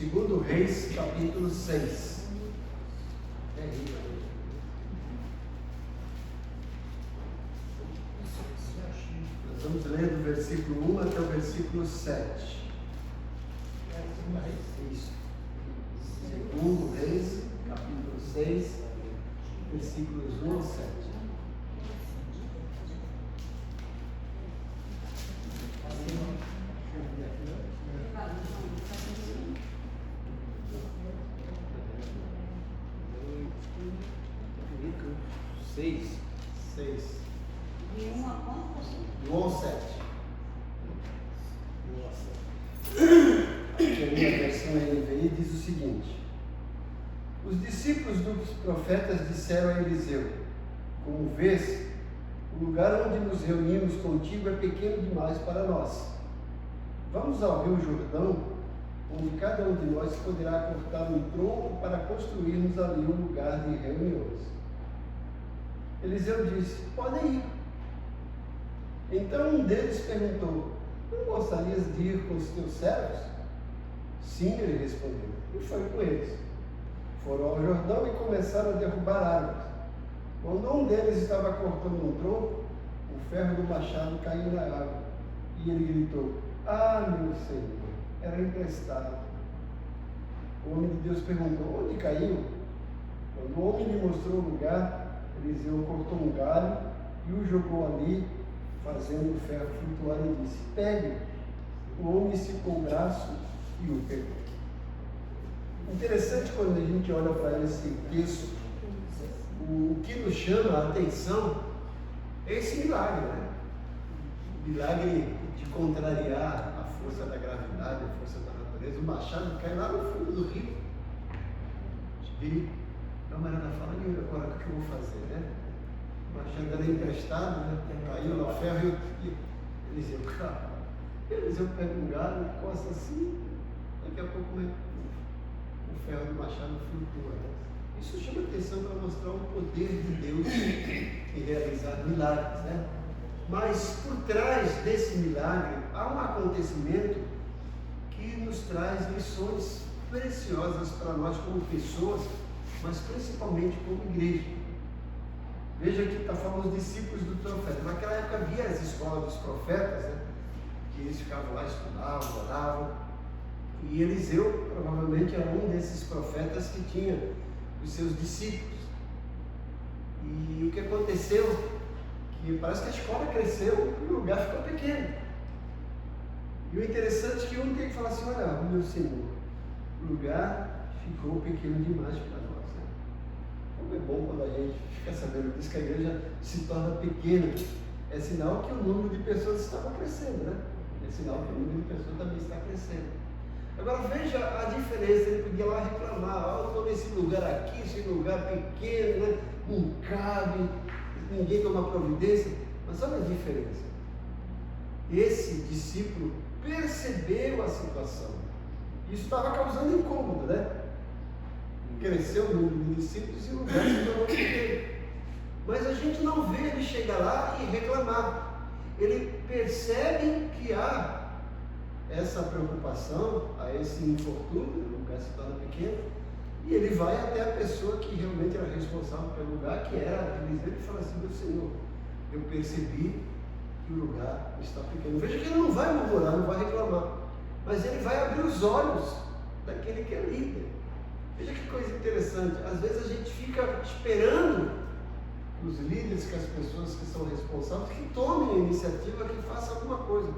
Segundo Reis, capítulo 6. Nós vamos ler do versículo 1 até o versículo 7. Isso. Segundo Reis, capítulo 6, versículos 1 a 7. De 1 a quanto? Do 1 ao 7. Aqui a minha versão NVI diz o seguinte: os discípulos dos profetas disseram a Eliseu: como vês, o lugar onde nos reunimos contigo é pequeno demais para nós. Vamos ao rio Jordão, onde cada um de nós poderá cortar um tronco para construirmos ali um lugar de reuniões. Eliseu disse: podem ir. Então um deles perguntou: não gostarias de ir com os teus servos? Sim, ele respondeu, e foi com eles. Foram ao Jordão e começaram a derrubar árvores. Quando um deles estava cortando um tronco, o ferro do machado caiu na água. E ele gritou: ah, meu Senhor, era emprestado. O homem de Deus perguntou: onde caiu? Quando o homem lhe mostrou o lugar, Eliseu cortou um galho e o jogou ali, fazendo o ferro flutuar, e disse: pegue. O homem esticou o braço e o pegou. Interessante quando a gente olha para esse texto, o que nos chama a atenção é esse milagre, né? Milagre de contrariar a força da gravidade, a força da natureza. O machado cai lá no fundo do rio. E a camarada fala: e agora o que eu vou fazer, né? O machado era emprestado, né? Caiu lá o ferro e Eliseu, cara. Eliseu pega um galho, encosta assim, daqui a pouco o ferro do machado flutua. Isso chama atenção para mostrar o poder de Deus em realizar milagres, né? Mas por trás desse milagre há um acontecimento que nos traz lições preciosas para nós como pessoas, mas principalmente como igreja. Veja que está falando dos discípulos do profeta. Naquela época havia as escolas dos profetas, né? Que eles ficavam lá, estudavam, oravam. E Eliseu provavelmente era um desses profetas que tinha os seus discípulos. E o que aconteceu? Que parece que a escola cresceu e o lugar ficou pequeno. E o interessante é que um tem que falar assim: olha, meu Senhor, o lugar ficou pequeno demais para nós, né? Como é bom quando a gente fica sabendo disso, que a igreja se torna pequena. É sinal que o número de pessoas estava crescendo, né? É sinal que o número de pessoas também está crescendo. Agora veja a diferença. Ele podia lá reclamar: eu estou nesse lugar aqui, esse lugar pequeno, né? Não cabe, ninguém toma providência. Mas olha a diferença. Esse discípulo percebeu a situação. Isso estava causando incômodo, né? Cresceu o número de discípulos e o lugar se tornou pequeno. Mas a gente não vê ele chegar lá e reclamar. Ele percebe que há essa preocupação, a esse infortúnio, o lugar se torna pequeno, e ele vai até a pessoa que realmente era responsável pelo lugar, que era Eliseu, e fala assim: meu Senhor, eu percebi que o lugar está pequeno. Veja que ele não vai murmurar, não vai reclamar, mas ele vai abrir os olhos daquele que é líder. Veja que coisa interessante. Às vezes a gente fica esperando que os líderes, que as pessoas que são responsáveis, que tomem a iniciativa, que façam alguma coisa.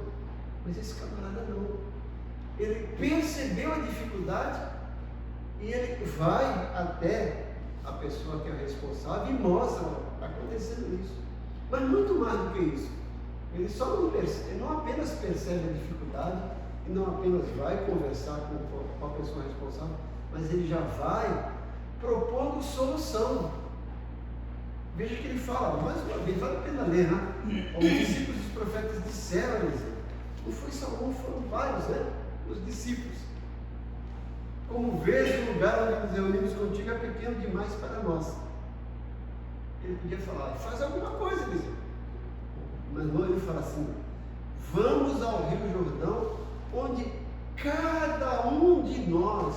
Mas esse camarada não. Ele percebeu a dificuldade e ele vai até a pessoa que é responsável e mostra: está acontecendo isso. Mas muito mais do que isso. Ele só não percebe, ele não apenas percebe a dificuldade e não apenas vai conversar com a pessoa responsável, mas ele já vai propondo solução. Veja que ele fala, mais uma vez, vale a pena ler, né? Os discípulos dos profetas disseram a Eliseu. Não foi só um, foram vários, né? Os discípulos. Como vês, o lugar onde nos reunimos contigo é pequeno demais para nós. Ele podia falar: faz alguma coisa, Eliseu. Mas não, ele fala assim: vamos ao Rio Jordão, onde cada um de nós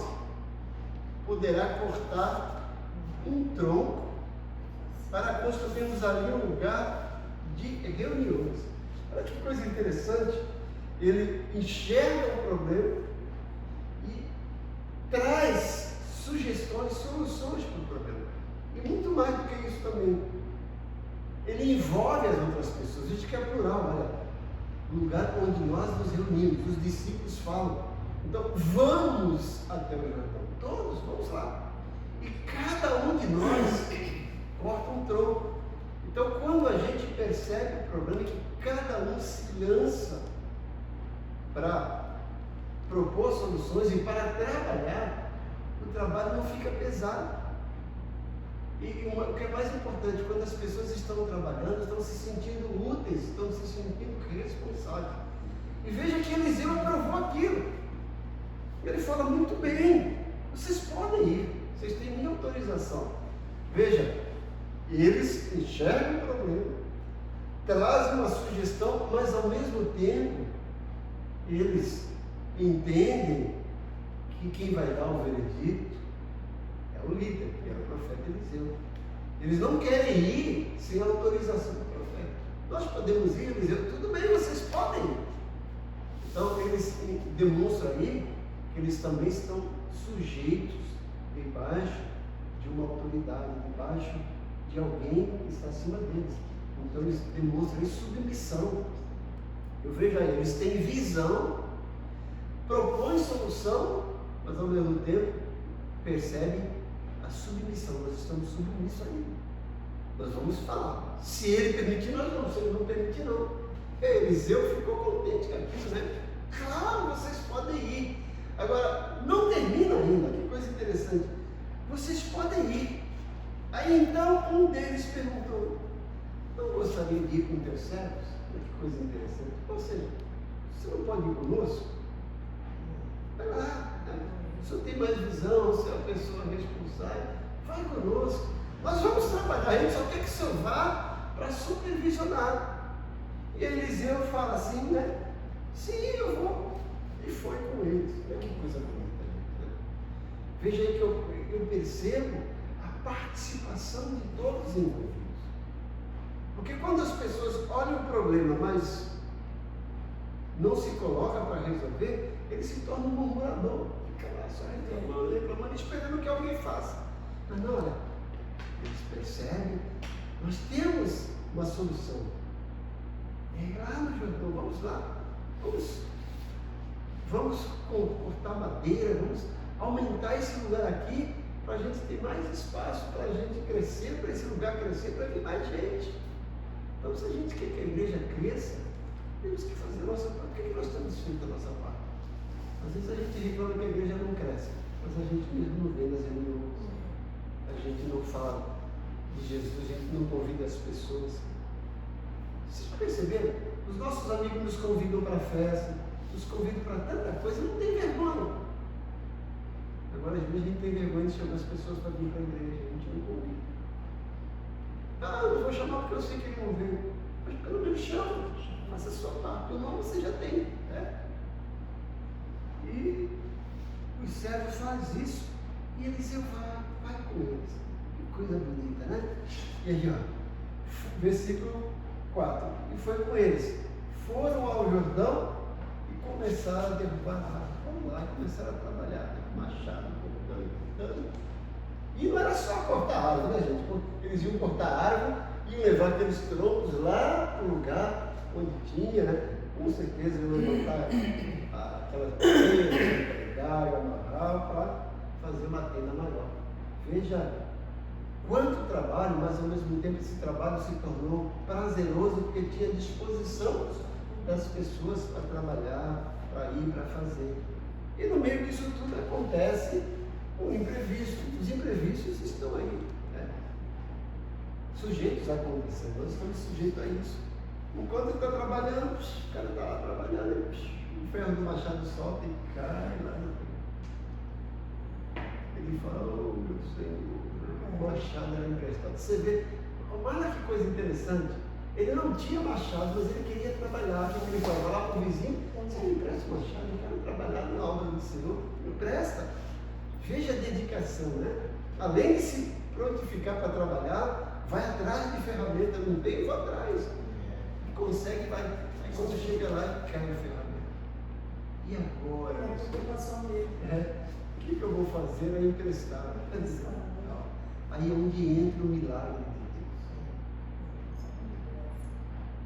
poderá cortar um tronco para construirmos ali um lugar de reuniões. Olha que coisa interessante. Ele enxerga o problema e traz sugestões, soluções para o problema. E muito mais do que isso também. Ele envolve as outras pessoas. A gente quer plural, olha. Lugar onde nós nos reunimos. Os discípulos falam. Então, vamos até o Jordão. Todos, vamos lá. E cada um de nós corta um tronco. Então, quando a gente percebe o problema, é que cada um se lança para propor soluções e para trabalhar, o trabalho não fica pesado. E o que é mais importante, quando as pessoas estão trabalhando, estão se sentindo úteis, estão se sentindo responsáveis. E veja que Eliseu aprovou aquilo. Ele fala muito bem, vocês podem ir, vocês têm minha autorização. Veja, eles enxergam o problema, trazem uma sugestão, mas ao mesmo tempo, eles entendem que quem vai dar o veredito é o líder, que é o profeta Eliseu. Eles não querem ir sem a autorização do profeta. Nós podemos ir, Eliseu, tudo bem, vocês podem ir. Então, eles demonstram aí que eles também estão sujeitos debaixo de uma autoridade, debaixo de alguém que está acima deles. Então, eles demonstram submissão. Eu vejo aí, eles têm visão, propõem solução, mas ao mesmo tempo percebem a submissão. Nós estamos submissos a ele. Nós vamos falar. Se ele permitir, nós vamos. Se ele não permitir, não. Eliseu ficou contente com aquilo, né? Claro, vocês podem ir. Agora, não termina ainda. Que coisa interessante. Vocês podem ir. Aí então um deles perguntou: não gostaria de ir com teus servos? Que coisa interessante. Ou seja, você não pode ir conosco? Vai lá, né? O senhor tem mais visão, o senhor é uma pessoa responsável, vai conosco. Nós vamos trabalhar, a gente só quer que o senhor vá para supervisionar. E Eliseu fala assim, né? Sim, eu vou. E foi com eles. É uma coisa bonita, né? Veja aí que eu percebo a participação de todos os envolvidos. Porque quando as pessoas olham o problema, mas não se colocam para resolver, ele se torna um murmurador. Fica lá só reclamando, esperando que alguém faça. Mas não, olha, eles percebem, nós temos uma solução. É lá no Jordão, vamos lá, vamos cortar madeira, vamos aumentar esse lugar aqui, para a gente ter mais espaço, para a gente crescer, para esse lugar crescer, para vir mais gente. Então, se a gente quer que a igreja cresça, temos que fazer a nossa parte. Por que nós estamos fazendo a nossa parte? Às vezes a gente reclama que a igreja não cresce, mas a gente mesmo não vê nas reuniões. A gente não fala de Jesus, a gente não convida as pessoas. Vocês perceberam? Os nossos amigos nos convidam para festa, nos convidam para tanta coisa, não tem vergonha. Agora, às vezes, a gente tem vergonha de chamar as pessoas para vir para a igreja, a gente não convida. Ah, eu não vou chamar porque eu sei que ele não veio. Mas pelo menos chama, faça a sua parte. O nome você já tem, né? E os servos fazem isso, e Eliseu vai com eles. Que coisa bonita, né? E aí, ó, versículo 4. E foi com eles. Foram ao Jordão e começaram a derrubar a árvore. Vamos lá, começaram a trabalhar, né? Machado, cortando. E não era só cortar a árvore, né, gente? Eles iam cortar a árvore, iam levar aqueles troncos lá para o lugar onde tinha, né? Com certeza iam levantar aquelas pedras, pregar, amarrar para fazer uma tenda maior. Veja quanto trabalho, mas ao mesmo tempo esse trabalho se tornou prazeroso porque tinha disposição das pessoas para trabalhar, para ir, para fazer. E no meio disso tudo acontece o imprevisto. Os imprevistos estão aí, né? Sujeitos a acontecer. Nós estamos sujeitos a isso. Enquanto está trabalhando, o cara está lá trabalhando, o ferro do machado solta e cai lá. Ele fala: oh meu Senhor, o machado era emprestado. Você vê, olha que coisa interessante. Ele não tinha machado, mas ele queria trabalhar. Então ele falava lá para o vizinho: você me empresta o machado, eu quero trabalhar na obra do Senhor. Me empresta. Veja a dedicação, né? Além de se prontificar para trabalhar, vai atrás de ferramenta, não tem, vou atrás. E consegue, vai. Aí quando chega lá, cai a ferramenta. E agora? É a preocupação dele. O que eu vou fazer? É emprestar. Aí é onde entra o milagre de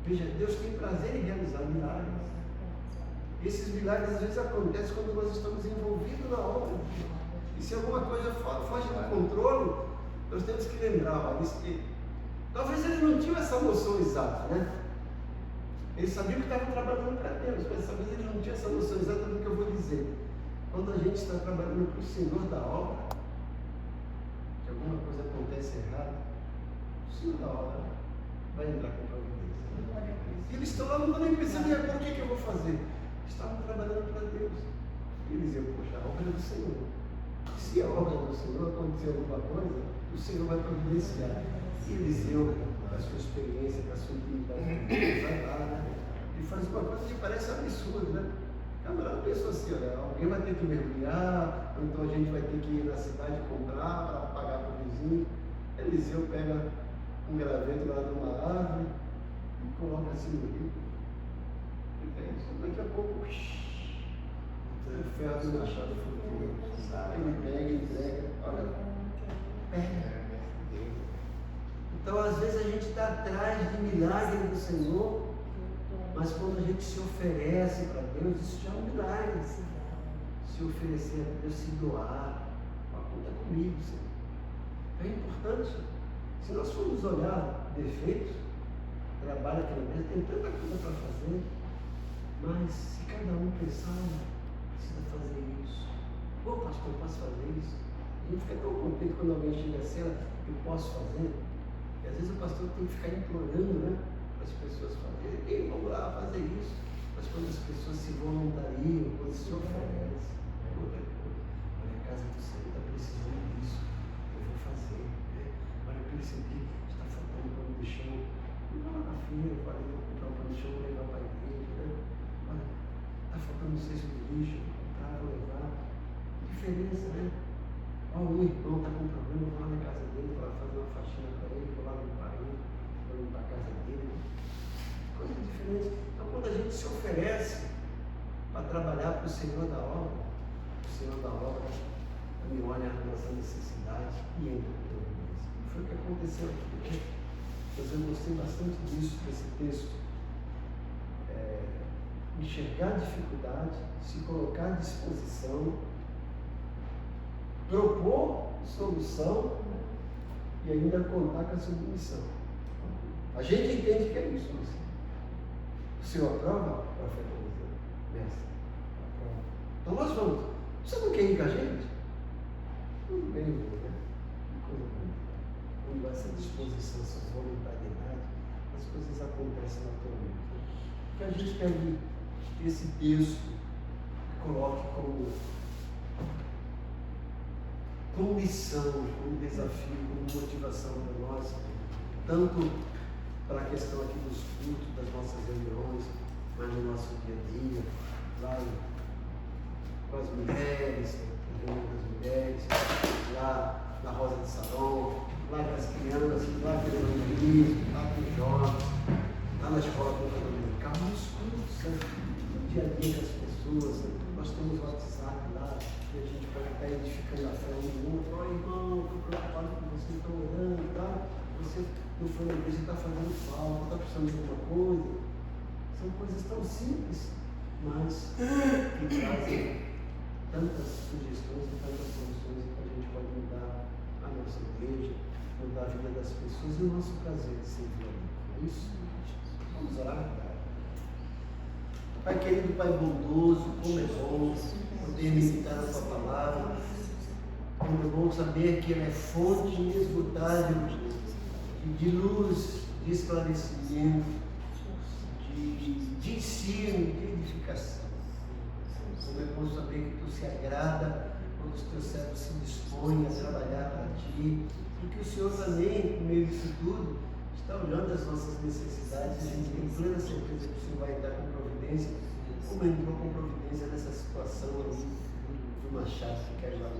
Deus. Veja, Deus tem prazer em realizar milagres. Esses milagres às vezes acontecem quando nós estamos envolvidos na obra. E se alguma coisa foge do controle, nós temos que lembrar, talvez ele não tinha essa noção exata, né? Ele sabia que estava trabalhando para Deus, mas talvez ele não tinha essa noção exata do que eu vou dizer. Quando a gente está trabalhando para o Senhor da obra, que alguma coisa acontece errada, o Senhor da obra vai entrar com providência. E eles estão lá, não estão nem pensando, e agora o que eu vou fazer? Estavam trabalhando para Deus. E eles diziam: poxa, a obra é do Senhor. Se a obra do Senhor acontecer alguma coisa, o Senhor vai providenciar. E Eliseu, com a sua experiência, com a sua intimidade, vai lá, né? E faz uma coisa que parece absurda, né? O camarada pensou assim: olha, alguém vai ter que mergulhar, então a gente vai ter que ir na cidade comprar para pagar para o vizinho. Eliseu pega um graveto lá de uma árvore e coloca assim no rio. E pensa, daqui a pouco, o ferro do machado flutua. Ele pega e entrega. Olha, então às vezes a gente está atrás de milagre do Senhor, mas quando a gente se oferece para Deus, isso já é um milagre. Se oferecer a Deus, se doar, conta comigo, Senhor. É importante. Se nós formos olhar defeitos, trabalho aqui na mesa, tem tanta coisa para fazer, mas se cada um pensar, precisa fazer isso. Ô pastor, eu posso fazer isso? A gente fica tão contente quando alguém chega assim: eu posso fazer? E às vezes o pastor tem que ficar implorando, né, para as pessoas fazerem. Ei, vamos lá fazer isso. Mas quando as pessoas se voluntariam, quando se oferecem, é outra coisa. Olha, a casa do Senhor está precisando disso, eu vou fazer. Né? Olha, eu percebi que está faltando pano de chão. Eu vou lá na feira, eu vou comprar um pano de chão, vou levar para a igreja. Né? Olha, está faltando um cesto de lixo, vou comprar, vou levar. Diferença, né? Olha, o irmão está com problema, eu vou lá na casa dele, vou lá fazer uma faxina para ele, vou lá limpar ele, vou limpar a casa dele. Coisa diferente. Então, quando a gente se oferece para trabalhar para o Senhor da obra, o Senhor da obra também olha a nossa necessidade e entra com providência. Foi o que aconteceu aqui, né? Mas eu gostei bastante disso, desse texto. Enxergar a dificuldade, se colocar à disposição, propor solução e ainda contar com a submissão. A gente entende que é isso, mas o Senhor aprova? Profeta Eliseu, mestre, aprova. Então nós vamos. Você não quer ir com a gente? Tudo bem, né? Quando essa disposição, essa voluntariedade, as coisas acontecem naturalmente. Que a gente pegue esse texto e coloque como missão, como desafio, como motivação para nós, tanto para a questão aqui dos cultos, das nossas reuniões, mas no nosso dia a dia, lá com as mulheres, no reunião das mulheres, lá na Rosa de Salão, lá com as crianças, lá com o evangelismo, lá com os jovens, lá na escola dominical, nos cultos, no dia a dia com as pessoas. Nós temos o WhatsApp lá, e a gente pode estar edificando a fé um no outro. Ó, irmão, estou preocupado com você, estou orando, tá? Você não foi na igreja, está fazendo falta, está precisando de alguma coisa. São coisas tão simples, mas que trazem tantas sugestões e tantas soluções que a gente pode mudar a nossa igreja, mudar a vida das pessoas e o nosso prazer de servir a Deus. Não é isso? Vamos orar, cara. Pai querido, Pai bondoso, como é bom poder meditar a Tua palavra, como é bom saber que ela é fonte inesgotável de luz, de esclarecimento, de ensino, de edificação. Como é bom saber que Tu se agrada quando os Teus servos se dispõem a trabalhar para Ti, e que o Senhor também, no meio disso tudo, está olhando as nossas necessidades e a gente tem plena certeza que o Senhor vai entrar com providência, como entrou com providência nessa situação aí do Machado que quer lá.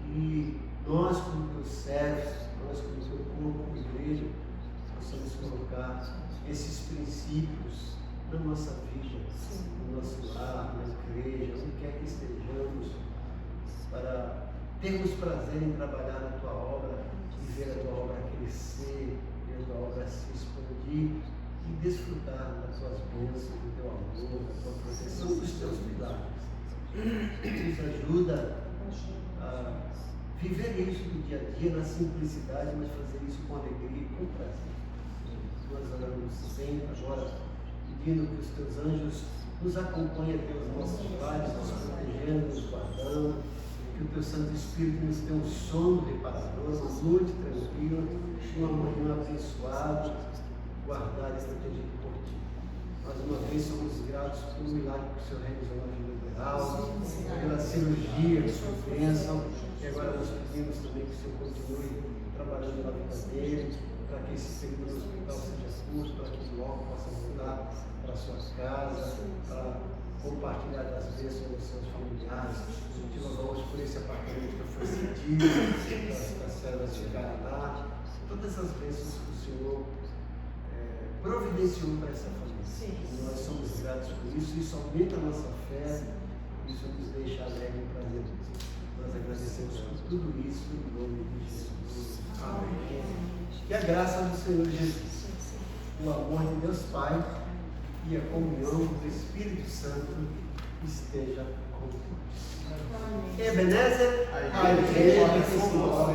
Que nós, como teus servos, nós, como teu corpo, como igreja, possamos colocar esses princípios na nossa vida, no nosso lar, na igreja, onde quer que estejamos, para termos prazer em trabalhar na tua obra e ver a tua obra crescer, ver a tua obra se expandir e desfrutar das tuas bênçãos, do teu amor, da tua proteção, dos teus milagres. Nos ajuda a viver isso do dia a dia, na simplicidade, mas fazer isso com alegria e com prazer. Nós oramos sempre agora, pedindo que os teus anjos nos acompanhem até os nossos lares, nos protegendo, nos guardando, que o teu Santo Espírito nos dê um sono reparador, uma noite tranquila, uma manhã abençoada, guardada e protegida por ti. Mais uma vez somos gratos pelo milagre que o Senhor realizou na vida geral, pela cirurgia, que o Senhor bênção, e agora nós pedimos também que o Senhor continue trabalhando na vida dele, para que esse período no hospital seja curto, para que logo possa voltar para a sua casa, para compartilhar das bênçãos com os seus familiares. Te louvamos por esse apartamento que foi cedido, para as servas chegarem lá, todas essas bênçãos que o Senhor providenciou para essa família. E nós somos gratos por isso aumenta a nossa fé, isso nos deixa alegre e prazeroso. Nós agradecemos por tudo isso em nome de Jesus. Amém. Que a graça do Senhor Jesus, o amor de Deus Pai e a comunhão do Espírito Santo esteja com todos. Ebenezer, a igreja que se move.